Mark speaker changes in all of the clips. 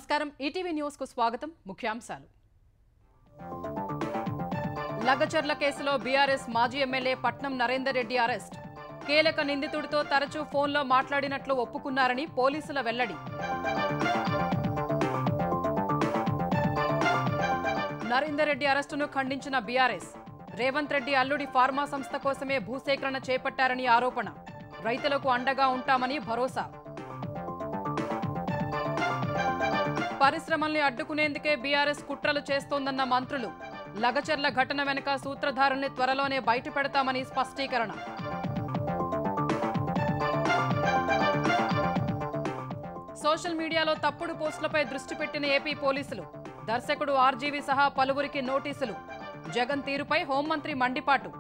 Speaker 1: నమస్కారం ETV news కు స్వాగతం ముఖ్యాంశాలు లగచర్ల కేసులో బీఆర్ఎస్ మాజీ ఎమ్మెల్యే పట్నం నరేందర్ రెడ్డి అరెస్ట్ కీలక నిందితుడితో తరచూ ఫోన్లో మాట్లాడినట్లు ఒప్పుకున్నారని పోలీసుల వెల్లడి నరేందర్ రెడ్డి అరెస్టును ఖండించిన బీఆర్ఎస్ రేవంత్ రెడ్డి అల్లుడి ఫార్మా సంస్థ కోసమే భూసేకరణ చేపట్టారని ఆరోపణ రైతులకు అండగా ఉంటామని భరోసా పరిశ్రమల్ని అడ్డుకునేందుకే బీఆర్ఎస్ కుట్రలు చేస్తోందన్న మంత్రులు లగచర్ల ఘటన వెనుక సూత్రధారుల్ని త్వరలోనే బయటపెడతామని స్పష్టీకరణ సోషల్ మీడియాలో తప్పుడు పోస్టులపై దృష్టి పెట్టిన ఏపీ పోలీసులు దర్శకుడు ఆర్జీవీ సహా పలువురికి నోటీసులు జగన్ తీరుపై హోంమంత్రి మండిపాటు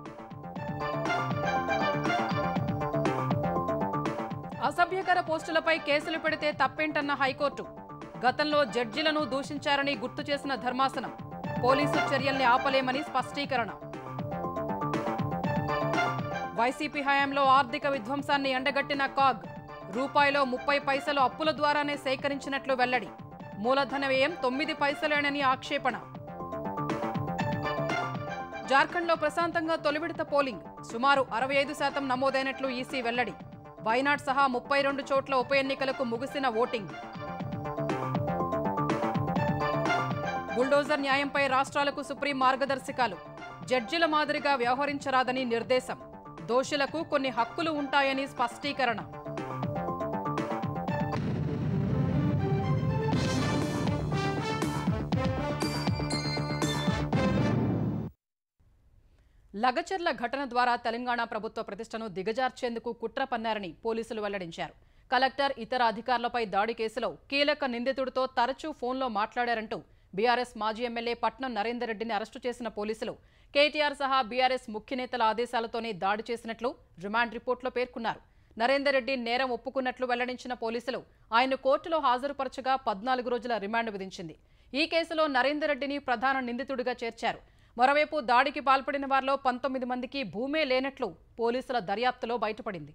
Speaker 1: అసభ్యకర పోస్టులపై కేసులు పెడితే తప్పేంటన్న హైకోర్టు గతంలో జడ్జిలను దూషించారని గుర్తు చేసిన ధర్మాసనం పోలీసు చర్యల్ని ఆపలేమని స్పష్టీకరణ వైసీపీ హయాంలో ఆర్థిక విధ్వంసాన్ని ఎండగట్టిన కాగ్ రూపాయిలో 30 పైసలు అప్పుల ద్వారానే సేకరించినట్లు వెల్లడి మూలధన వ్యయం 9 పైసలేనని ఆక్షేపణ జార్ఖండ్లో ప్రశాంతంగా తొలి విడత పోలింగ్ సుమారు 65% నమోదైనట్లు ఈసీ వెల్లడి వైనాడ్ సహా 32 చోట్ల ఉప ఎన్నికలకు ముగిసిన ఓటింగ్ బుల్డోజర్ న్యాయంపై రాష్ట్రాలకు సుప్రీం మార్గదర్శకాలు జడ్జిల మాదిరిగా వ్యవహరించరాదని నిర్దేశం దోషులకు కొన్ని హక్కులు ఉంటాయని స్పష్టీకరణ లగచర్ల ఘటన ద్వారా తెలంగాణ ప్రభుత్వ ప్రతిష్టను దిగజార్చేందుకు కుట్ర పన్నారని పోలీసులు వెల్లడించారు కలెక్టర్ ఇతర అధికారులపై దాడి కేసులో కీలక నిందితుడితో తరచూ ఫోన్లో మాట్లాడారంటూ బీఆర్ఎస్ మాజీ ఎమ్మెల్యే పట్నం నరేందర్ రెడ్డిని అరెస్టు చేసిన పోలీసులు కేటీఆర్ సహా బీఆర్ఎస్ ముఖ్య నేతల ఆదేశాలతోనే దాడి చేసినట్లు రిమాండ్ రిపోర్టులో పేర్కొన్నారు నరేందర్ రెడ్డి నేరం ఒప్పుకున్నట్లు వెల్లడించిన పోలీసులు ఆయన కోర్టులో హాజరుపరచగా 14 రోజుల రిమాండ్ విధించింది ఈ కేసులో నరేందర్ రెడ్డిని ప్రధాన నిందితుడిగా చేర్చారు మరోవైపు దాడికి పాల్పడిన వారిలో 19 మందికి భూమే లేనట్లు పోలీసుల దర్యాప్తులో బయటపడింది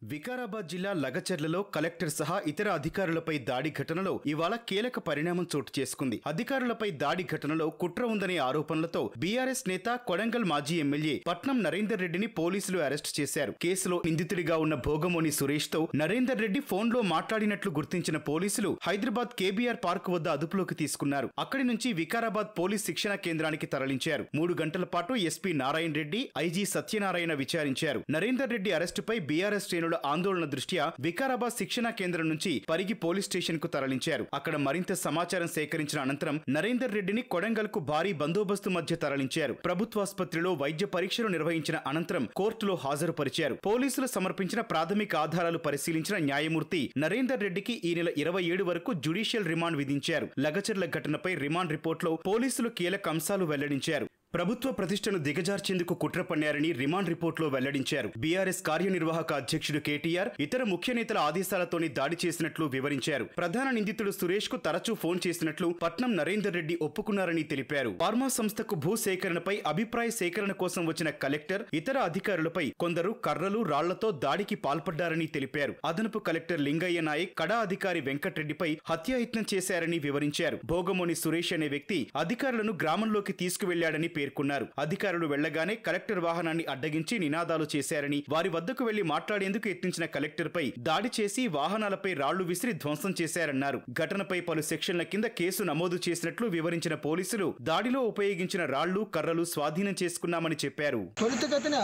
Speaker 2: వికారాబాద్ జిల్లా లగచర్లలో కలెక్టర్ సహా ఇతర అధికారులపై దాడి ఘటనలో ఇవాళ కీలక పరిణామం చోటు చేసుకుంది అధికారులపై దాడి ఘటనలో కుట్ర ఉందనే ఆరోపణలతో బీఆర్ఎస్ నేత కొడంగల్ మాజీ ఎమ్మెల్యే పట్నం నరేందర్ రెడ్డిని పోలీసులు అరెస్టు చేశారు కేసులో నిందితుడిగా ఉన్న భోగమోని సురేష్ తో నరేందర్ రెడ్డి ఫోన్లో మాట్లాడినట్లు గుర్తించిన పోలీసులు హైదరాబాద్ కేబీఆర్ పార్క్ వద్ద అదుపులోకి తీసుకున్నారు అక్కడి నుంచి వికారాబాద్ పోలీస్ శిక్షణ కేంద్రానికి తరలించారు 3 గంటల పాటు ఎస్పీ నారాయణ రెడ్డి ఐజీ సత్యనారాయణ విచారించారు నరేందర్ రెడ్డి అరెస్టుపై బీఆర్ఎస్ శ్రేణులు ఆందోళన దృష్ట్యా వికారాబాద్ శిక్షణా కేంద్రం నుంచి పరిగి పోలీస్ స్టేషన్ కు తరలించారు అక్కడ మరింత సమాచారం సేకరించిన అనంతరం నరేందర్ రెడ్డిని కొడంగల్ కు భారీ బందోబస్తు మధ్య తరలించారు ప్రభుత్వాసుపత్రిలో వైద్య పరీక్షలు నిర్వహించిన అనంతరం కోర్టులో హాజరుపరిచారు పోలీసులు సమర్పించిన ప్రాథమిక ఆధారాలు పరిశీలించిన న్యాయమూర్తి నరేందర్ రెడ్డికి ఈ నెల 27 వరకు జ్యుడిషియల్ రిమాండ్ విధించారు లగచర్ల ఘటనపై రిమాండ్ రిపోర్టులో పోలీసులు కీలక అంశాలు వెల్లడించారు ప్రభుత్వ ప్రతిష్టను దిగజార్చేందుకు కుట్ర పన్నారని రిమాండ్ రిపోర్టులో వెల్లడించారు బీఆర్ఎస్ కార్యనిర్వాహక అధ్యక్షుడు కేటీఆర్ ఇతర ముఖ్య నేతల ఆదేశాలతోనే దాడి చేసినట్లు వివరించారు ప్రధాన నిందితుడు సురేష్ కు తరచూ ఫోన్ చేసినట్లు పట్నం నరేందర్ రెడ్డి ఒప్పుకున్నారని తెలిపారు ఫార్మా సంస్థకు భూ సేకరణపై అభిప్రాయ సేకరణ కోసం వచ్చిన కలెక్టర్ ఇతర అధికారులపై కొందరు కర్రలు రాళ్లతో దాడికి పాల్పడ్డారని తెలిపారు అదనపు కలెక్టర్ లింగయ్య నాయక్ కడా అధికారి వెంకట్రెడ్డిపై హత్యాయత్నం చేశారని వివరించారు భోగమోని సురేష్ అనే వ్యక్తి అధికారులను గ్రామంలోకి తీసుకువెళ్లాడని పేర్కొన్నారు అధికారులు వెళ్లగానే కలెక్టర్ వాహనాన్ని అడ్డగించి నినాదాలు చేశారని వారి వద్దకు వెళ్లి మాట్లాడేందుకు యత్నించిన కలెక్టర్ పై దాడి చేసి వాహనాలపై రాళ్లు విసిరి ధ్వంసం చేశారన్నారు ఘటనపై పలు సెక్షన్ల కింద కేసు నమోదు చేసినట్లు వివరించిన పోలీసులు దాడిలో ఉపయోగించిన రాళ్లు కర్రలు స్వాధీనం చేసుకున్నామని చెప్పారు
Speaker 3: త్వరితగతిన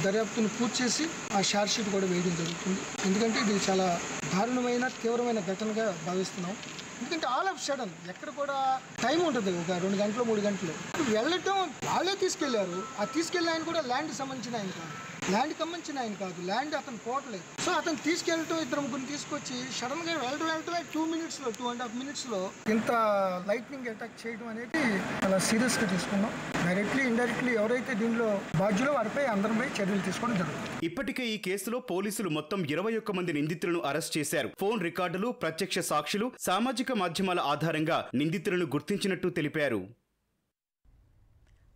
Speaker 3: దర్యాప్తును పూర్తి చేసి ఆ షార్ట్ షీట్ కూడా వేయడం జరుగుతుంది ఎందుకంటే ఇది చాలా దారుణమైన తీవ్రమైన ఘటనగా భావిస్తున్నాం ఎందుకంటే ఆల్ ఆఫ్ సడన్ ఎక్కడ కూడా టైం ఉంటుంది ఒక 2 గంటలు 3 గంటలు వెళ్ళటం వాళ్ళే తీసుకెళ్లారు ఆ తీసుకెళ్ళిన ఆయన కూడా ల్యాండ్ సంబంధించిన ఆయన కాదు ల్యాండ్ అతను పోవట్లేదు సో అతను తీసుకెళ్ళటం 2-3 తీసుకొచ్చి సడన్ గా వెళ్ళటమే 2.5 minutes లో ఇంత లైట్నింగ్ అటాక్ చేయడం అనేది చాలా సీరియస్ గా తీసుకున్నాం డైరెక్ట్లీ ఇండైరెక్ట్లీ ఎవరైతే దీనిలో బాధ్యులో వారిపై అందరిపై చర్యలు తీసుకోవడం జరుగుతుంది
Speaker 2: ఇప్పటికే ఈ కేసులో పోలీసులు మొత్తం 21 మంది నిందితులను అరెస్ట్ చేశారు ఫోన్ రికార్డులు ప్రత్యక్ష సాక్షులు సామాజిక మాధ్యమాల ఆధారంగా నిందితులను గుర్తించినట్టు తెలిపారు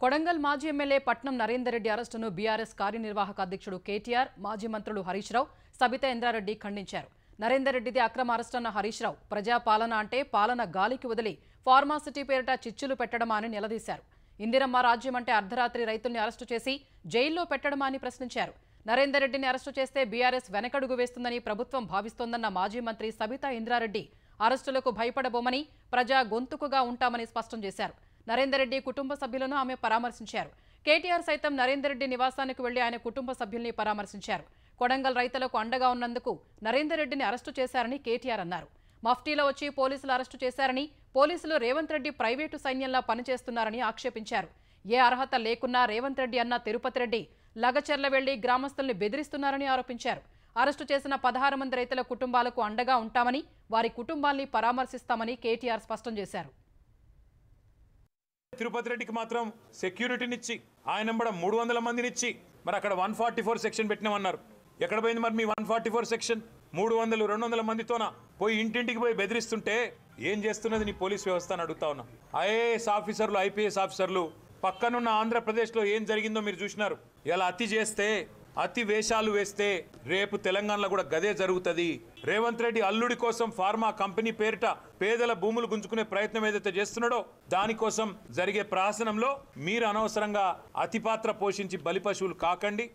Speaker 1: కొడంగల్ మాజీ ఎమ్మెల్యే పట్నం నరేందర్ రెడ్డి అరెస్టును బీఆర్ఎస్ కార్యనిర్వాహక అధ్యక్షుడు కేటీఆర్ మాజీ మంత్రులు హరీష్ రావు సబితా ఇంద్రారెడ్డి ఖండించారు నరేందర్ రెడ్డిది అక్రమ అరెస్ట్ అన్న హరీష్ రావు ప్రజాపాలన అంటే పాలన గాలికి వదిలి ఫార్మాసిటీ పేరిట చిచ్చులు పెట్టడమా అని నిలదీశారు. ఇందిరమ్మ రాజ్యం అంటే అర్ధరాత్రి రైతుల్ని అరెస్టు చేసి జైల్లో పెట్టడమా అని ప్రశ్నించారు. నరేందర్ రెడ్డిని అరెస్టు చేస్తే బీఆర్ఎస్ వెనకడుగు వేస్తుందని ప్రభుత్వం భావిస్తోందన్న మాజీ మంత్రి సబితా ఇంద్రారెడ్డి అరెస్టులకు భయపడబోమని ప్రజా గొంతుకుగా ఉంటామని స్పష్టం చేశారు. నరేందర్ రెడ్డి కుటుంబ సభ్యులను ఆమె పరామర్శించారు. కేటీఆర్ సైతం నరేందర్ రెడ్డి నివాసానికి వెళ్లి ఆయన కుటుంబ సభ్యుల్ని పరామర్శించారు. కొడంగల్ రైతులకు అండగా ఉన్నందుకు నరేందర్ రెడ్డిని అరెస్టు చేశారని కేటీఆర్ అన్నారు. మఫ్టీలో వచ్చి పోలీసులు అరెస్టు చేశారని, పోలీసులు రేవంత్ రెడ్డి ప్రైవేటు సైన్యంలా పనిచేస్తున్నారని ఆక్షేపించారు. ఏ అర్హత లేకున్నా రేవంత్ రెడ్డి అన్న తిరుపతి రెడ్డి లగచర్ల వెళ్లి గ్రామస్తుల్ని బెదిరిస్తున్నారని ఆరోపించారు. అరెస్టు చేసిన 16 మంది రైతుల కుటుంబాలకు అండగా ఉంటామని, వారి కుటుంబాల్ని పరామర్శిస్తామని కేటీఆర్ స్పష్టం చేశారు.
Speaker 4: తిరుపతి రెడ్డికి మాత్రం సెక్యూరిటీనిచ్చి ఆయన 300 మందినిచ్చి మరి అక్కడ 144 సెక్షన్ పెట్టినామన్నారు. ఎక్కడ పోయింది మరి మీ 144 సెక్షన్? 300-200 మందితోన పోయి ఇంటింటికి పోయి బెదిరిస్తుంటే ఏం చేస్తున్నది నీ పోలీస్ వ్యవస్థ అని అడుగుతా ఉన్నా. ఐఏఎస్ ఆఫీసర్లు, ఐపీఎస్ ఆఫీసర్లు పక్కనున్న ఆంధ్రప్రదేశ్లో ఏం జరిగిందో మీరు చూసినారు. ఇలా అతి చేస్తే, అతి వేషాలు వేస్తే రేపు తెలంగాణలో కూడా గదే జరుగుతుంది. రేవంత్ రెడ్డి అల్లుడి కోసం ఫార్మా కంపెనీ పేరిట పేదల భూములు గుంజుకునే ప్రయత్నం ఏదైతే చేస్తున్నాడో దానికోసం జరిగే ప్రహసనంలో మీరు అనవసరంగా అతిపాత్ర పోషించి బలిపశువులు కాకండి.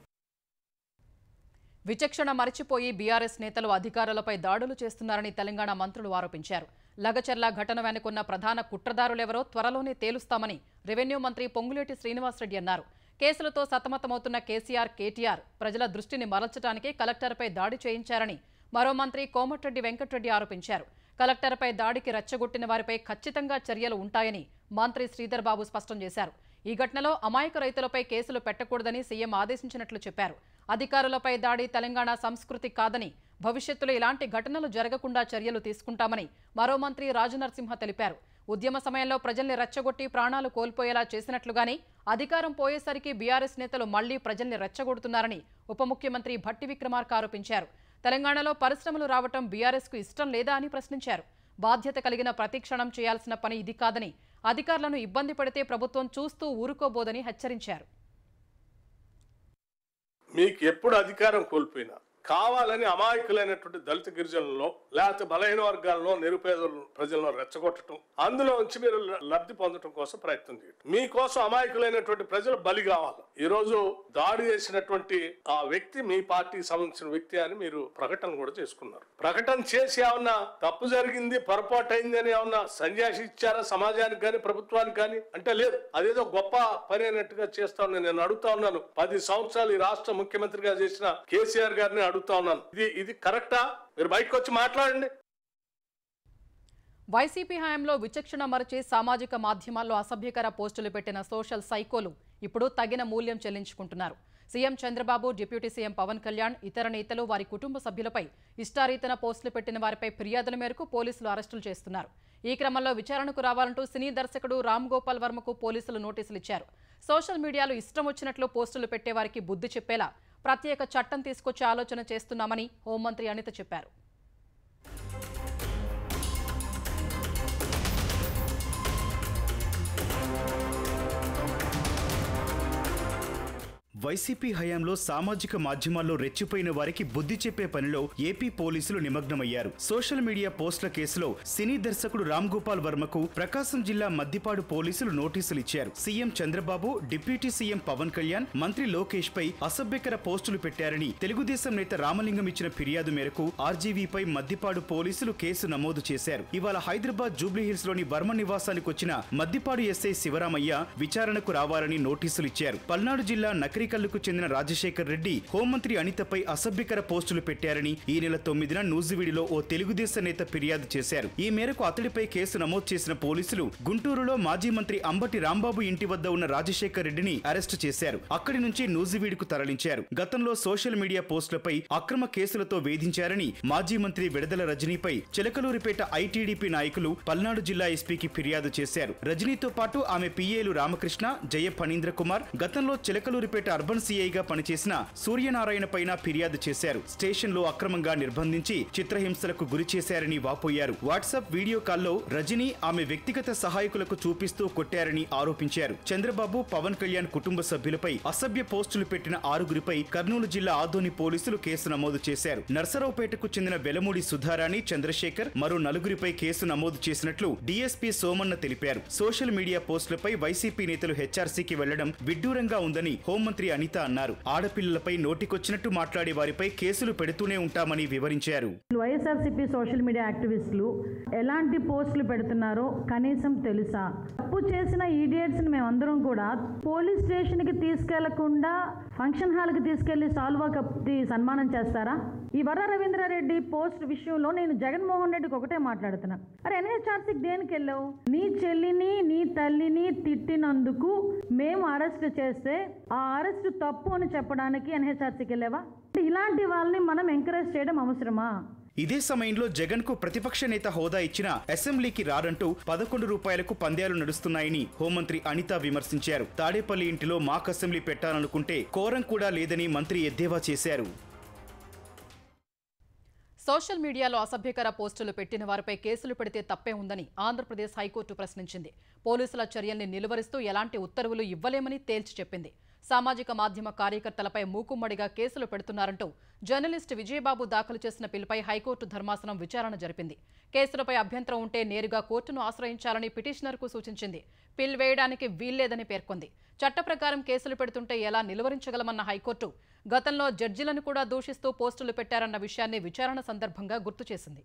Speaker 1: విచక్షణ మరిచిపోయి బీఆర్ఎస్ నేతలు అధికారులపై దాడులు చేస్తున్నారని తెలంగాణ మంత్రులు ఆరోపించారు. లగచర్ల ఘటన వెనుకున్న ప్రధాన కుట్రదారులెవరో త్వరలోనే తేలుస్తామని రెవెన్యూ మంత్రి పొంగులేటి శ్రీనివాసరెడ్డి అన్నారు. కేసులతో సతమతమవుతున్న కేసీఆర్, కేటీఆర్ ప్రజల దృష్టిని మరల్చడానికి కలెక్టర్పై దాడి చేయించారని మరో మంత్రి కోమటిరెడ్డి వెంకటరెడ్డి ఆరోపించారు. కలెక్టర్పై దాడికి రెచ్చగొట్టిన వారిపై ఖచ్చితంగా చర్యలు ఉంటాయని మంత్రి శ్రీధర్ బాబు స్పష్టం చేశారు. ఈ ఘటనలో అమాయక రైతులపై కేసులు పెట్టకూడదని సీఎం ఆదేశించినట్లు చెప్పారు. అధికారులపై దాడి తెలంగాణ సంస్కృతి కాదని, భవిష్యత్తులో ఇలాంటి ఘటనలు జరగకుండా చర్యలు తీసుకుంటామని మరో మంత్రి రాజనరసింహ తెలిపారు. ఉద్యమ సమయంలో ప్రజల్ని రెచ్చగొట్టి ప్రాణాలు కోల్పోయేలా చేసినట్లుగానే అధికారం పోయేసరికి బీఆర్ఎస్ నేతలు మళ్లీ ప్రజల్ని రెచ్చగొడుతున్నారని ఉప ముఖ్యమంత్రి భట్టి విక్రమార్క ఆరోపించారు. తెలంగాణలో పరిశ్రమలు రావటం బీఆర్ఎస్కు ఇష్టం లేదా అని ప్రశ్నించారు. బాధ్యత కలిగిన ప్రతి క్షణం చేయాల్సిన పని ఇది కాదని, అధికారులను ఇబ్బంది పడితే ప్రభుత్వం చూస్తూ ఊరుకోబోదని హెచ్చరించారు.
Speaker 5: మీకు ఎప్పుడు అధికారం కోల్పోయినా కావాలని అమాయకులైనటువంటి దళిత గిరిజనుల్లో లేకపోతే బలహీన వర్గాల్లో నిరుపేద ప్రజలను రెచ్చగొట్టడం, అందులో నుంచి మీరు లబ్ధి పొందడం కోసం ప్రయత్నం చేయడం, మీకోసం అమాయకులైనటువంటి ప్రజలు బలి కావాలి. ఈ రోజు దాడి చేసినటువంటి ఆ వ్యక్తి మీ పార్టీకి సంబంధించిన వ్యక్తి అని మీరు ప్రకటన కూడా చేసుకున్నారు. ప్రకటన చేసి ఏమన్నా తప్పు జరిగింది, పొరపాటు అయింది అని ఏమన్నా సంజాషి ఇచ్చారా సమాజానికి కానీ ప్రభుత్వానికి కానీ అంటే లేదు. అదేదో గొప్ప పని అయినట్టుగా చేస్తా ఉన్నాను. నేను అడుగుతా ఉన్నాను, 10 సంవత్సరాలు ఈ రాష్ట్ర ముఖ్యమంత్రిగా చేసిన కేసీఆర్ గారిని అడుగుతా ఉన్నాను, ఇది కరెక్టా? మీరు బయటకు వచ్చి మాట్లాడండి.
Speaker 1: వైసీపీ హయాంలో విచక్షణ మరచి సామాజిక మాధ్యమాల్లో అసభ్యకర పోస్టులు పెట్టిన సోషల్ సైకోలు ఇప్పుడు తగిన మూల్యం చెల్లించుకుంటున్నారు. CM Chandrababu, deputy CM Pawan Kalyan, ఇతర నేతలు, వారి కుటుంబ సభ్యులపై ఇష్టారీతన పోస్టులు పెట్టిన వారిపై ఫిర్యాదుల మేరకు పోలీసులు అరెస్టులు చేస్తున్నారు. ఈ క్రమంలో విచారణకు రావాలంటూ సినీ దర్శకుడు రామ్ గోపాల్ వర్మకు పోలీసులు నోటీసులు ఇచ్చారు. సోషల్ మీడియాలో ఇష్టం వచ్చినట్లు పోస్టులు పెట్టేవారికి బుద్ధి చెప్పేలా ప్రత్యేక చట్టం తీసుకొచ్చే ఆలోచన చేస్తున్నామని హోంమంత్రి అనిత చెప్పారు.
Speaker 2: వైసీపీ హయాంలో సామాజిక మాధ్యమాల్లో రెచ్చిపోయిన వారికి బుద్ధి చెప్పే పనిలో ఏపీ పోలీసులు నిమగ్నమయ్యారు. సోషల్ మీడియా పోస్టుల కేసులో సినీ దర్శకుడు రామ్ గోపాల్ వర్మకు ప్రకాశం జిల్లా మద్దిపాడు పోలీసులు నోటీసులు ఇచ్చారు. CM Chandrababu, deputy CM Pawan Kalyan, మంత్రి లోకేష్ పై అసభ్యకర పోస్టులు పెట్టారని తెలుగుదేశం నేత రామలింగం ఇచ్చిన ఫిర్యాదు మేరకు ఆర్జీవీపై మద్దిపాడు పోలీసులు కేసు నమోదు చేశారు. ఇవాళ హైదరాబాద్ జూబ్లీహిల్స్ లోని వర్మ నివాసానికి వచ్చిన మద్దిపాడు ఎస్ఐ శివరామయ్య విచారణకు రావాలని నోటీసులు ఇచ్చారు. పల్నాడు జిల్లా నకరికల్లుకు చెందిన రాజశేఖర్ రెడ్డి హోంమంత్రి అనితపై అసభ్యకర పోస్టులు పెట్టారని ఈ నెల 9న నూజివీడులో ఓ తెలుగుదేశం నేత ఫిర్యాదు చేశారు. ఈ మేరకు అతడిపై కేసు నమోదు చేసిన పోలీసులు గుంటూరులో మాజీ మంత్రి అంబటి రాంబాబు ఇంటి వద్ద ఉన్న రాజశేఖర్ రెడ్డిని అరెస్టు చేశారు. అక్కడి నుంచి నూజివీడుకు తరలించారు. గతంలో సోషల్ మీడియా పోస్టులపై అక్రమ కేసులతో వేధించారని మాజీ మంత్రి విడదల రజనీపై చిలకలూరిపేట ఐటీడీపీ నాయకులు పల్నాడు జిల్లా ఎస్పీకి ఫిర్యాదు చేశారు. రజనీతో పాటు ఆమె పిఏలు రామకృష్ణ, జయ ఫణీంద్ర కుమార్ గతంలో చిలకలూరిపేట అర్బన్ సీఐగా పనిచేసిన సూర్యనారాయణ పైన ఫిర్యాదు చేశారు. స్టేషన్లో అక్రమంగా నిర్బంధించి చిత్రహింసలకు గురి చేశారని వాపోయారు. వాట్సాప్ వీడియో కాల్లో రజనీ ఆమె వ్యక్తిగత సహాయకులకు చూపిస్తూ కొట్టారని ఆరోపించారు. చంద్రబాబు, పవన్ కళ్యాణ్ కుటుంబ సభ్యులపై అసభ్య పోస్టులు పెట్టిన 6గురిపై కర్నూలు జిల్లా ఆదోని పోలీసులు కేసు నమోదు చేశారు. నర్సరావుపేటకు చెందిన వెలమూడి సుధారాణి, చంద్రశేఖర్, మరో 4గురిపై కేసు నమోదు చేసినట్లు డీఎస్పీ సోమన్న తెలిపారు. సోషల్ మీడియా పోస్టులపై వైసీపీ నేతలు హెచ్ఆర్సీకి వెళ్లడం విడ్డూరంగా ఉందని హోంమంత్రి అనిత అన్నారు. ఆడపిల్లలపై నోటికొచ్చినట్టు మాట్లాడే వారిపై కేసులు పెడుతూనే ఉంటామని వివరించారు.
Speaker 6: వైఎస్ఆర్సీపీ సోషల్ మీడియా యాక్టివిస్టులు ఎలాంటి పోస్టులు పెడుతున్నారో కనీసం తెలుసా? తప్పు చేసిన ఈడియట్స్ని మేమందరం కూడా పోలీస్ స్టేషన్కి తీసుకెళ్లకుండా ఫంక్షన్ హాల్కి తీసుకెళ్లి సాల్వా కప్పి సన్మానం చేస్తారా? ఈ వర్ర రవీంద్రారెడ్డి పోస్ట్ విషయంలో నేను జగన్మోహన్ రెడ్డికి ఒకటే మాట్లాడుతున్నా. అరే ఎన్హెచ్ఆర్సీకి దేనికి వెళ్ళావు? నీ చెల్లిని, నీ తల్లిని తిట్టినందుకు మేము అరెస్ట్ చేస్తే ఆ అరెస్ట్ తప్పు అని చెప్పడానికి ఎన్హెచ్ఆర్సీకి వెళ్ళావా? ఇలాంటి వాళ్ళని మనం ఎంకరేజ్ చేయడం అవసరమా?
Speaker 2: ఇదే సమయంలో జగన్ కు ప్రతిపక్ష నేత హోదా ఇచ్చిన అసెంబ్లీకి రారంటూ 11 రూపాయలకు పందేలు నడుస్తున్నాయని హోంమంత్రి అనిత విమర్శించారు. తాడేపల్లి ఇంటిలో మాక్ అసెంబ్లీ పెట్టాలనుకుంటే కోరం కూడా లేదని మంత్రి ఎద్దేవా చేశారు.
Speaker 1: సోషల్ మీడియాలో అసభ్యకర పోస్టులు పెట్టిన వారిపై కేసులు పెడితే తప్పే ఉందని ఆంధ్రప్రదేశ్ హైకోర్టు ప్రశ్నించింది. పోలీసుల చర్యల్ని నిలువరిస్తూ ఎలాంటి ఉత్తర్వులు ఇవ్వలేమని తేల్చి చెప్పింది. సామాజిక మాధ్యమ కార్యకర్తలపై మూకుమ్మడిగా కేసులు పెడుతున్నారంటూ జర్నలిస్ట్ విజయబాబు దాఖలు చేసిన పిల్పై హైకోర్టు ధర్మాసనం విచారణ జరిపింది. కేసులపై అభ్యంతరం ఉంటే నేరుగా కోర్టును ఆశ్రయించాలని పిటిషనర్కు సూచించింది. పిల్ వేయడానికి వీల్లేదని పేర్కొంది. చట్ట ప్రకారం కేసులు పెడుతుంటే ఎలా నిలువరించగలమన్న హైకోర్టు గతంలో జడ్జిలను కూడా దూషిస్తూ పోస్టులు పెట్టారన్న విషయాన్ని విచారణ సందర్భంగా గుర్తు చేసింది.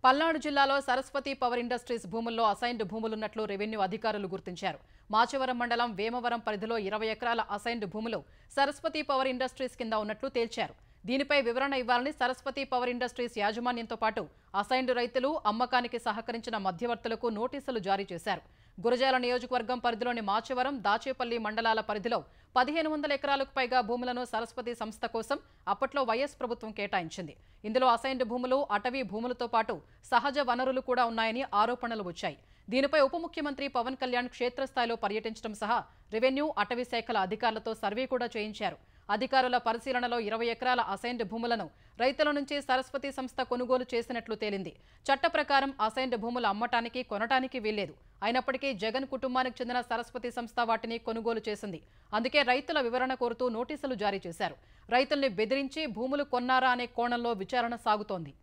Speaker 1: పల్నాడు జిల్లాలో సరస్వతి పవర్ ఇండస్ట్రీస్ భూముల్లో అసైన్డ్ భూములున్నట్లు రెవెన్యూ అధికారులు గుర్తించారు. మాచవరం మండలం వేమవరం పరిధిలో 20 ఎకరాల అసైన్డ్ భూములు సరస్వతి పవర్ ఇండస్ట్రీస్ కింద ఉన్నట్లు తేల్చారు. దీనిపై వివరణ ఇవ్వాలని సరస్వతి పవర్ ఇండస్ట్రీస్ యాజమాన్యంతో పాటు అసైన్డ్ రైతులు, అమ్మకానికి సహకరించిన మధ్యవర్తులకు నోటీసులు జారీ చేశారు. గురజాల నియోజకవర్గం పరిధిలోని మాచవరం, దాచేపల్లి మండలాల పరిధిలో 1500 ఎకరాలకు పైగా భూములను సరస్వతి సంస్థ కోసం అప్పట్లో వైఎస్ ప్రభుత్వం కేటాయించింది. ఇందులో అసైన్డ్ భూములు, అటవీ భూములతో పాటు సహజ వనరులు కూడా ఉన్నాయని ఆరోపణలు వచ్చాయి. దీనిపై ఉప ముఖ్యమంత్రి పవన్ కళ్యాణ్ క్షేత్రస్థాయిలో పర్యటించడం సహా రెవెన్యూ, అటవీ శాఖల అధికారులతో సర్వే కూడా చేయించారు. అధికారుల పరిశీలనలో 20 ఎకరాల అసైన్డ్ భూములను రైతుల నుంచి సరస్వతి సంస్థ కొనుగోలు చేసినట్లు తేలింది. చట్ట ప్రకారం అసైన్డ్ భూములు అమ్మటానికి, కొనటానికి వీల్లేదు. అయినప్పటికీ జగన్ కుటుంబానికి చెందిన సరస్వతి సంస్థ వాటిని కొనుగోలు చేసింది. అందుకే రైతుల వివరణ కోరుతూ నోటీసులు జారీ చేశారు. రైతుల్ని బెదిరించి భూములు కొన్నారా అనే కోణంలో విచారణ సాగుతోంది.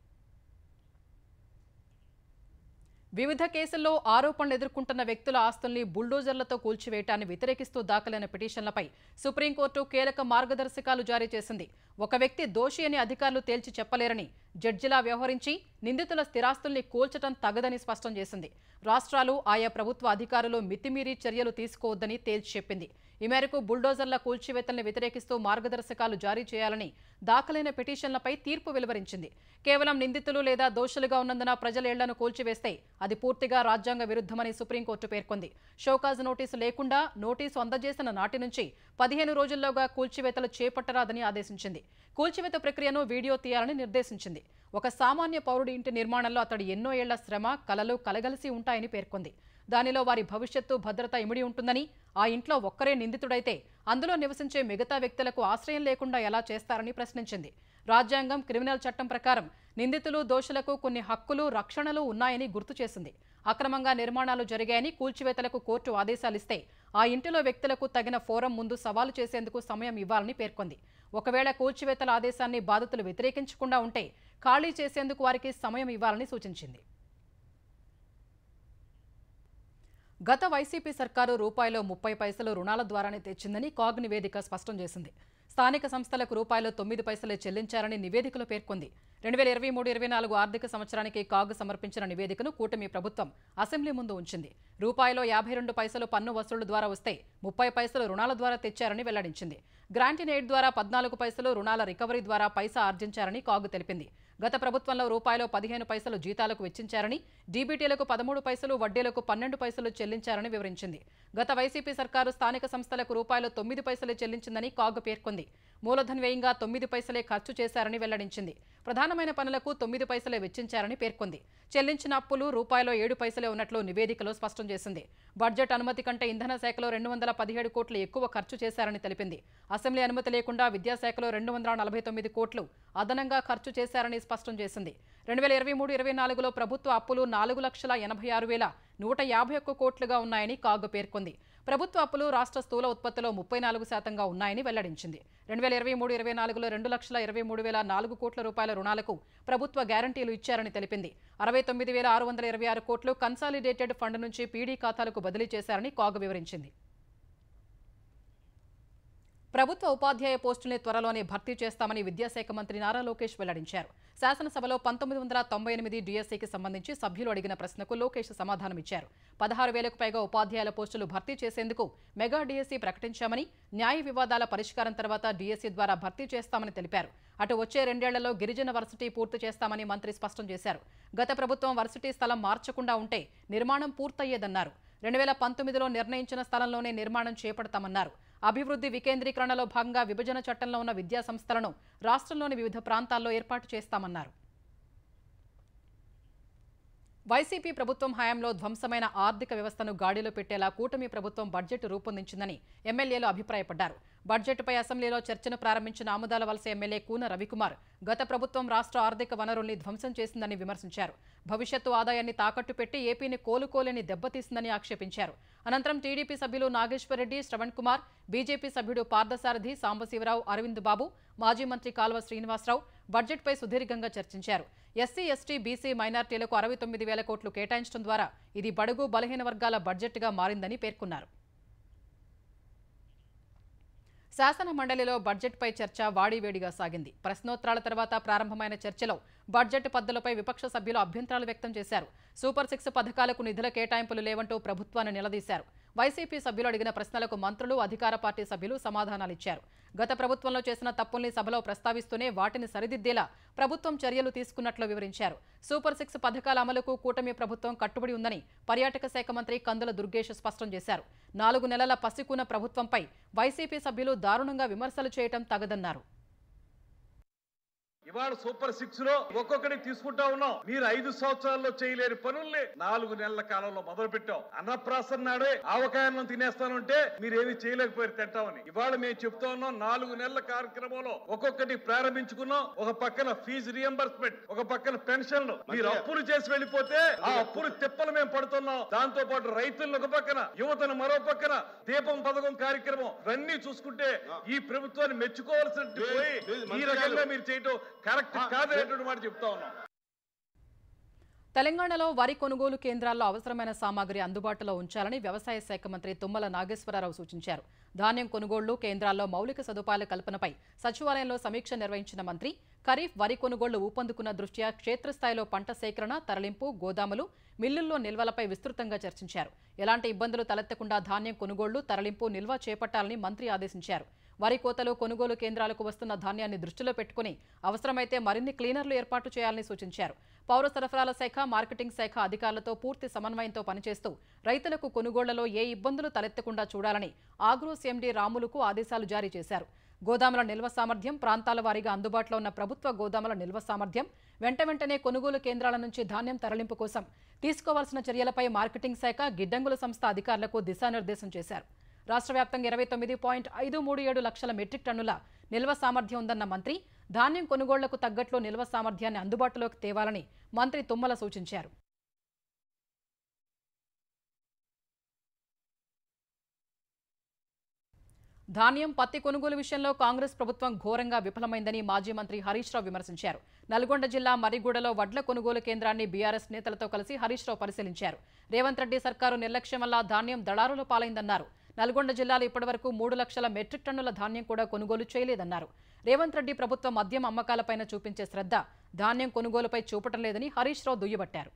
Speaker 1: వివిధ కేసుల్లో ఆరోపణలు ఎదుర్కొంటున్న వ్యక్తుల ఆస్తుల్ని బుల్డోజర్లతో కూల్చివేయటాన్ని వ్యతిరేకిస్తూ దాఖలైన పిటిషన్లపై సుప్రీంకోర్టు కీలక మార్గదర్శకాలు జారీ చేసింది. ఒక వ్యక్తి దోషి అని అధికారులు తేల్చి చెప్పలేరని, జడ్జిలా వ్యవహరించి నిందితుల స్థిరాస్తుల్ని కూల్చడం తగదని స్పష్టం చేసింది. రాష్ట్రాలు, ఆయా ప్రభుత్వ అధికారులు మితిమీరి చర్యలు తీసుకోవద్దని తేల్చి చెప్పింది. ఈ మేరకు బుల్డోజర్ల కూల్చివేతల్ని వ్యతిరేకిస్తూ మార్గదర్శకాలు జారీ చేయాలని దాఖలైన పిటిషన్లపై తీర్పు వెలువరించింది. కేవలం నిందితులు లేదా దోషులుగా ఉన్నందున ప్రజల ఇళ్లను కూల్చివేస్తే అది పూర్తిగా రాజ్యాంగ విరుద్ధమని సుప్రీంకోర్టు పేర్కొంది. షోకాజ్ నోటీసు లేకుండా నోటీసు అందజేసిన నాటి నుంచి 15 రోజుల్లోగా కూల్చివేతలు చేపట్టరాదని ఆదేశించింది. కూల్చివేత ప్రక్రియను వీడియో తీయాలని నిర్దేశించింది. ఒక సామాన్య పౌరుడి ఇంటి నిర్మాణంలో అతడి ఎన్నో ఏళ్ల శ్రమ, కలలు కలగలిసి ఉంటాయని పేర్కొంది. దానిలో వారి భవిష్యత్తు, భద్రత ఇమిడి ఉంటుందని, ఆ ఇంట్లో ఒక్కరే నిందితుడైతే అందులో నివసించే మిగతా వ్యక్తులకు ఆశ్రయం లేకుండా ఎలా చేస్తారని ప్రశ్నించింది. రాజ్యాంగం, క్రిమినల్ చట్టం ప్రకారం నిందితులు, దోషులకు కొన్ని హక్కులు, రక్షణలు ఉన్నాయని గుర్తు చేసింది. అక్రమంగా నిర్మాణాలు జరిగాయని కూల్చివేతలకు కోర్టు ఆదేశాలిస్తే ఆ ఇంటిలో వ్యక్తులకు తగిన ఫోరం ముందు సవాలు చేసేందుకు సమయం ఇవ్వాలని పేర్కొంది. ఒకవేళ కూల్చివేతల ఆదేశాన్ని బాధితులు వ్యతిరేకించకుండా ఉంటే ఖాళీ చేసేందుకు వారికి సమయం ఇవ్వాలని సూచించింది. గత వైసీపీ సర్కారు రూపాయిలో 30 పైసలు రుణాల ద్వారానే తెచ్చిందని కాగ్ నివేదిక స్పష్టం చేసింది. స్థానిక సంస్థలకు రూపాయిలో 9 పైసలే చెల్లించారని నివేదికలో పేర్కొంది. 2023-24 ఆర్థిక సంవత్సరానికి కాగ్ సమర్పించిన నివేదికను కూటమి ప్రభుత్వం అసెంబ్లీ ముందు ఉంచింది. రూపాయిలో 52 పైసలు పన్ను వసూళ్ల ద్వారా వస్తే 30 పైసలు రుణాల ద్వారా తెచ్చారని వెల్లడించింది. గ్రాంట్ ఇన్ ఎయిడ్ ద్వారా 14 పైసలు, రుణాల రికవరీ ద్వారా పైసా ఆర్జించారని కాగ్ తెలిపింది. గత ప్రభుత్వంలో రూపాయిలో 15 పైసలు జీతాలకు వెచ్చించారని, డీబీటీలకు 13 పైసలు, వడ్డీలకు 12 పైసలు చెల్లించారని వివరించింది. గత వైసీపీ సర్కారు స్థానిక సంస్థలకు రూపాయిలో 9 పైసలే చెల్లించిందని కాగ్ పేర్కొంది. మూలధన వ్యయంగా 9 పైసలే ఖర్చు చేశారని వెల్లడించింది. ప్రధానమైన పనులకు 9 పైసలే వెచ్చించారని పేర్కొంది. చెల్లించిన అప్పులు రూపాయలో 7 పైసలే ఉన్నట్లు నివేదికలో స్పష్టం చేసింది. బడ్జెట్ అనుమతి కంటే ఇంధన శాఖలో 217 కోట్లు ఎక్కువ ఖర్చు చేశారని తెలిపింది. అసెంబ్లీ అనుమతి లేకుండా విద్యాశాఖలో 249 కోట్లు అదనంగా ఖర్చు చేశారని స్పష్టం చేసింది. 2023-24లో ప్రభుత్వ అప్పులు 4,86,151 కోట్లుగా ఉన్నాయని కాగ్ పేర్కొంది. ప్రభుత్వ అప్పులు రాష్ట్ర స్థూల ఉత్పత్తిలో 34% ఉన్నాయని వెల్లడించింది. 2023-24లో 2,23,004 కోట్ల రూపాయల రుణాలకు ప్రభుత్వ గ్యారంటీలు ఇచ్చారని తెలిపింది. 69,626 కోట్లు కన్సాలిడేటెడ్ ఫండ్ నుంచి పీడీ ఖాతాలకు బదిలీ చేశారని కాగ్ వివరించింది. ప్రభుత్వ ఉపాధ్యాయ పోస్టుల్ని త్వరలోనే భర్తీ చేస్తామని విద్యాశాఖ మంత్రి నారా లోకేష్ వెల్లడించారు. శాసనసభలో 1998 డిఎస్సికి సంబంధించి సభ్యులు అడిగిన ప్రశ్నకు లోకేష్ సమాధానమిచ్చారు. 16,000కు పైగా ఉపాధ్యాయుల పోస్టులు భర్తీ చేసేందుకు మెగా డిఎస్సి ప్రకటించామని, న్యాయ వివాదాల పరిష్కారం తర్వాత డిఎస్సి ద్వారా భర్తీ చేస్తామని తెలిపారు. అటు వచ్చే 2 ఏళ్లలో గిరిజన వర్సిటీ పూర్తి చేస్తామని మంత్రి స్పష్టం చేశారు. గత ప్రభుత్వం వర్సిటీ స్థలం మార్చకుండా ఉంటే నిర్మాణం పూర్తయ్యేదన్నారు. 2019లో నిర్ణయించిన స్థలంలోనే నిర్మాణం చేపడతామన్నారు. అభివృద్ధి వికేంద్రీకరణలో భాగంగా విభజన చట్టంలో ఉన్న విద్యా సంస్థలను రాష్ట్రంలోని వివిధ ప్రాంతాల్లో ఏర్పాటు చేస్తామన్నారు. వైసీపీ ప్రభుత్వం హయాంలో ధ్వంసమైన ఆర్థిక వ్యవస్థను గాడిలో పెట్టేలా కూటమి ప్రభుత్వం బడ్జెట్ రూపొందించిందని ఎమ్మెల్యేలు అభిప్రాయపడ్డారు. బడ్జెట్పై అసెంబ్లీలో చర్చను ప్రారంభించిన ఆముదాల వలస ఎమ్మెల్యే కూన రవికుమార్ గత ప్రభుత్వం రాష్ట్ర ఆర్థిక వనరుల్ని ధ్వంసం చేసిందని విమర్శించారు. భవిష్యత్తు ఆదాయాన్ని తాకట్టు పెట్టి ఏపీని కోలుకోలేని దెబ్బతీసిందని ఆక్షేపించారు. అనంతరం టీడీపీ సభ్యులు నాగేశ్వరరెడ్డి, శ్రవణ్ కుమార్, బీజేపీ సభ్యుడు పార్థసారథి, సాంబశివరావు, అరవింద్ బాబు, మాజీ మంత్రి కాల్వ శ్రీనివాసరావు బడ్జెట్పై సుదీర్ఘంగా చర్చించారు. ఎస్సీ, ఎస్టీ, బీసీ, మైనార్టీలకు 69,000 కోట్లు కేటాయించడం ద్వారా ఇది బడుగు బలహీన వర్గాల బడ్జెట్గా మారిందని పేర్కొన్నారు. శాసన మండలిలో బడ్జెట్పై చర్చ వాడివేడిగా సాగింది. ప్రశ్నోత్తరాల తర్వాత ప్రారంభమైన చర్చలో బడ్జెట్ పద్ధతులపై విపక్ష సభ్యులు అభ్యంతరాలు వ్యక్తం చేశారు. సూపర్ 6 పథకాలకు నిధుల కేటాయింపులు లేవంటూ ప్రభుత్వాన్ని నిలదీశారు. వైసీపీ సభ్యులు అడిగిన ప్రశ్నలకు మంత్రులు, అధికార పార్టీ సభ్యులు సమాధానాలిచ్చారు. గత ప్రభుత్వంలో చేసిన తప్పుల్ని సభలో ప్రస్తావిస్తూనే వాటిని సరిదిద్దేలా ప్రభుత్వం చర్యలు తీసుకున్నట్లు వివరించారు. సూపర్ 6 పథకాల అమలుకు కూటమి ప్రభుత్వం కట్టుబడి ఉందని పర్యాటక శాఖ మంత్రి కందుల దుర్గేష్ స్పష్టం చేశారు. 4 నెలల పసికూన ప్రభుత్వంపై వైసీపీ సభ్యులు దారుణంగా విమర్శలు చేయడం తగదన్నారు.
Speaker 7: ఇవాళ సూపర్ 6 లో ఒక్కొక్కరికి తీసుకుంటా ఉన్నాం. మీరు 5 సంవత్సరాల్లో చేయలేని పనుల్ని 4 నెలల కాలంలో మొదలు పెట్టాం. అన్నప్రాసన నాడే ఆవకాయనం తినేస్తానంటే మీరేమి చేయలేకపోయారు తింటామని. ఇవాళ మేము చెప్తా ఉన్నాం 4 నెలల కార్యక్రమంలో ఒక్కొక్కటి ప్రారంభించుకున్నాం. ఒక పక్కన ఫీజు రియంబర్స్మెంట్, ఒక పక్కన పెన్షన్లు. మీరు అప్పులు చేసి వెళ్ళిపోతే ఆ అప్పులు తిప్పలు మేము పడుతున్నాం. దాంతో పాటు రైతులను ఒక పక్కన, యువతను మరో పక్కన, దీపం పథకం కార్యక్రమం ఇవన్నీ చూసుకుంటే ఈ ప్రభుత్వాన్ని మెచ్చుకోవాల్సిన ఈ రకంగా మీరు చేయటం కరెక్ట్ కాదనేటువంటి మాట చెప్తా ఉన్నాం.
Speaker 1: తెలంగాణలో వరి కొనుగోలు కేంద్రాల్లో అవసరమైన సామాగ్రి అందుబాటులో ఉంచాలని వ్యవసాయ శాఖ మంత్రి తుమ్మల నాగేశ్వరరావు సూచించారు. ధాన్యం కొనుగోళ్లు కేంద్రాల్లో మౌలిక సదుపాయాల కల్పనపై సచివాలయంలో సమీక్ష నిర్వహించిన మంత్రి ఖరీఫ్ వరి కొనుగోళ్లు ఊపందుకున్న దృష్ట్యా క్షేత్రస్థాయిలో పంట సేకరణ, తరలింపు, గోదాములు, మిల్లుల్లో నిల్వలపై విస్తృతంగా చర్చించారు. ఎలాంటి ఇబ్బందులు తలెత్తకుండా ధాన్యం కొనుగోళ్లు, తరలింపు, నిల్వ చేపట్టాలని మంత్రి ఆదేశించారు. వరి కోతలు, కొనుగోలు కేంద్రాలకు వస్తున్న ధాన్యాన్ని దృష్టిలో పెట్టుకుని అవసరమైతే మరిన్ని క్లీనర్లు ఏర్పాటు చేయాలని సూచించారు. పౌర సరఫరాల శాఖ, మార్కెటింగ్ శాఖ అధికారులతో పూర్తి సమన్వయంతో పనిచేస్తూ రైతులకు కొనుగోళ్లలో ఏ ఇబ్బందులు తలెత్తకుండా చూడాలని ఆగ్రోస్ ఎండీ రాములుకు ఆదేశాలు జారీ చేశారు. గోదాముల నిల్వ సామర్థ్యం, ప్రాంతాల వారీగా అందుబాటులో ఉన్న ప్రభుత్వ గోదాముల నిల్వ సామర్థ్యం, వెంటనే కొనుగోలు కేంద్రాల నుంచి ధాన్యం తరలింపు కోసం తీసుకోవాల్సిన చర్యలపై మార్కెటింగ్ శాఖ, గిడ్డంగుల సంస్థ అధికారులకు దిశానిర్దేశం చేశారు. రాష్ట్ర వ్యాప్తంగా 29.537 లక్షల మెట్రిక్ టన్నుల నిల్వ సామర్థ్యం ఉందన్న మంత్రి ధాన్యం కొనుగోళ్లకు తగ్గట్లు నిల్వ సామర్థ్యాన్ని అందుబాటులోకి తేవాలని మంత్రి తుమ్మల సూచించారు. ధాన్యం, పత్తి కొనుగోలు విషయంలో కాంగ్రెస్ ప్రభుత్వం ఘోరంగా విఫలమైందని మాజీ మంత్రి హరీష్ రావు విమర్శించారు. నల్గొండ జిల్లా మర్రిగూడలో వడ్ల కొనుగోలు కేంద్రాన్ని బీఆర్ఎస్ నేతలతో కలిసి హరీష్ రావు పరిశీలించారు. రేవంత్ రెడ్డి సర్కారు నిర్లక్ష్యం వల్ల ధాన్యం దళారుల పాలైందన్నారు. నల్గొండ జిల్లాలో ఇప్పటివరకు 3 లక్షల మెట్రిక్ టన్నుల ధాన్యం కూడా కొనుగోలు చేయలేదన్నారు. రేవంత్ రెడ్డి ప్రభుత్వం మద్యం అమ్మకాలపైన చూపించే శ్రద్ధ ధాన్యం కొనుగోలుపై చూపటం లేదని హరీష్ రావు దుయ్యబట్టారు.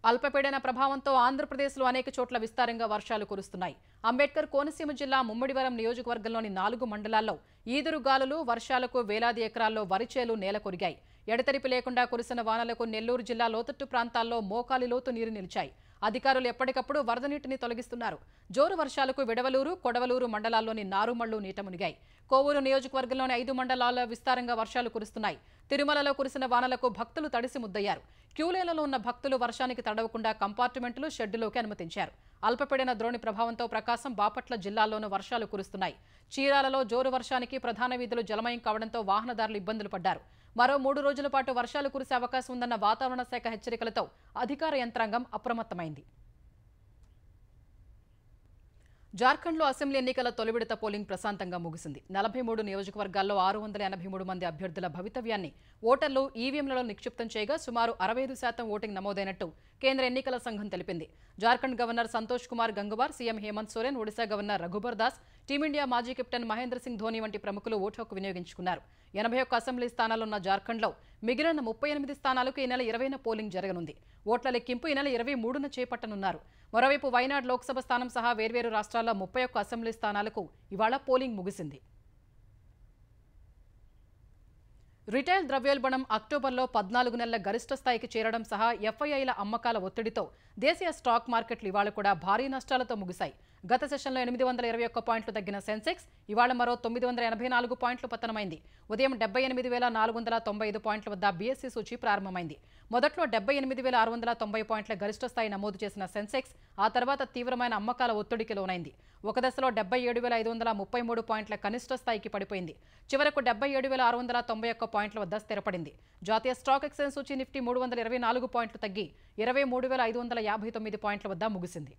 Speaker 1: అల్పపీడన ప్రభావంతో ఆంధ్రప్రదేశ్లో అనేక చోట్ల విస్తారంగా వర్షాలు కురుస్తున్నాయి. అంబేద్కర్ కోనసీమ జిల్లా ముమ్మడివరం నియోజకవర్గంలోని 4 మండలాల్లో ఈదురుగాలులు, వర్షాలకు వేలాది ఎకరాల్లో వరిచేలు నేలకొరిగాయి. ఎడతెరిపి లేకుండా కురిసిన వానలకు నెల్లూరు జిల్లా లోతట్టు ప్రాంతాల్లో మోకాలి లోతు నీరు నిలిచాయి. అధికారులు ఎప్పటికప్పుడు వరద నీటిని తొలగిస్తున్నారు. జోరు వర్షాలకు విడవలూరు, కొడవలూరు మండలాల్లోని నారుమళ్లు నీట మునిగాయి. కోవూరు నియోజకవర్గంలోని 5 మండలాల్లో విస్తారంగా వర్షాలు కురుస్తున్నాయి. తిరుమలలో కురిసిన వానలకు భక్తులు తడిసి ముద్దయ్యారు. క్యూలైన్లలో ఉన్న భక్తులు వర్షానికి తడవకుండా కంపార్ట్మెంట్లు, షెడ్డులోకి అనుమతించారు. అల్పపీడన ద్రోణి ప్రభావంతో ప్రకాశం, బాపట్ల జిల్లాల్లోనూ వర్షాలు కురుస్తున్నాయి. చీరాలలో జోరు వర్షానికి ప్రధాన వీధులు జలమయం కావడంతో వాహనదారులు ఇబ్బందులు పడ్డారు. మరో 3 రోజుల పాటు వర్షాలు కురిసే అవకాశం ఉందన్న వాతావరణ శాఖ హెచ్చరికలతో అధికార యంత్రాంగం అప్రమత్తమైంది. జార్ఖండ్లో అసెంబ్లీ ఎన్నికల తొలి విడత పోలింగ్ ప్రశాంతంగా ముగిసింది. 43 నియోజకవర్గాల్లో 683 మంది అభ్యర్థుల భవితవ్యాన్ని ఓటర్లు ఈవీఎంలలో నిక్షిప్తం చేయగా సుమారు 65% ఓటింగ్ నమోదైనట్టు కేంద్ర ఎన్నికల సంఘం తెలిపింది. Jharkhand governor Santosh Kumar Gangwar, CM Hemant Soren, Odisha governor Raghubar Das, team India మాజీ కెప్టెన్ మహేంద్ర సింగ్ ధోని వంటి ప్రముఖులు ఓటు హక్కు వినియోగించుకున్నారు. 81 అసెంబ్లీ స్థానాలున్న జార్ఖండ్లో మిగిలిన 38 స్థానాలకు ఈ నెల 20న పోలింగ్ జరగనుంది. ఓట్ల లెక్కింపు ఈ నెల 23న చేపట్టనున్నారు. మరోవైపు వైనాడ్ లోక్సభ స్థానం సహా వేర్వేరు రాష్ట్రాల్లో 31 అసెంబ్లీ స్థానాలకు ఇవాళ పోలింగ్ ముగిసింది. రిటైల్ ద్రవ్యోల్బణం అక్టోబర్లో 14 నెలల గరిష్ట స్థాయికి చేరడం సహా ఎఫ్ఐఐల అమ్మకాల ఒత్తిడితో దేశీయ స్టాక్ మార్కెట్లు ఇవాళ కూడా భారీ నష్టాలతో ముగిశాయి. గత సెషన్లో 821 పాయింట్లు తగ్గిన సెన్సెక్స్ ఇవాళ మరో 984 పాయింట్లు పతనమైంది. ఉదయం 78,495 పాయింట్ల వద్ద బీఎస్సీ సూచీ ప్రారంభమైంది. మొదట్లో 78,690 పాయింట్ల గరిష్ట స్థాయి నమోదు చేసిన సెన్సెక్స్ ఆ తర్వాత తీవ్రమైన అమ్మకాల ఒత్తిడికి లోనైంది. ఒక దశలో 77,533 పాయింట్ల కనిష్ట స్థాయికి పడిపోయింది. చివరకు 77,691 పాయింట్ల వద్ద స్థిరపడింది. జాతీయ స్టాక్ ఎక్స్చేంజ్ సూచీ నిఫ్టీ 324 పాయింట్లు తగ్గి 23,559 పాయింట్ల వద్ద ముగిసింది.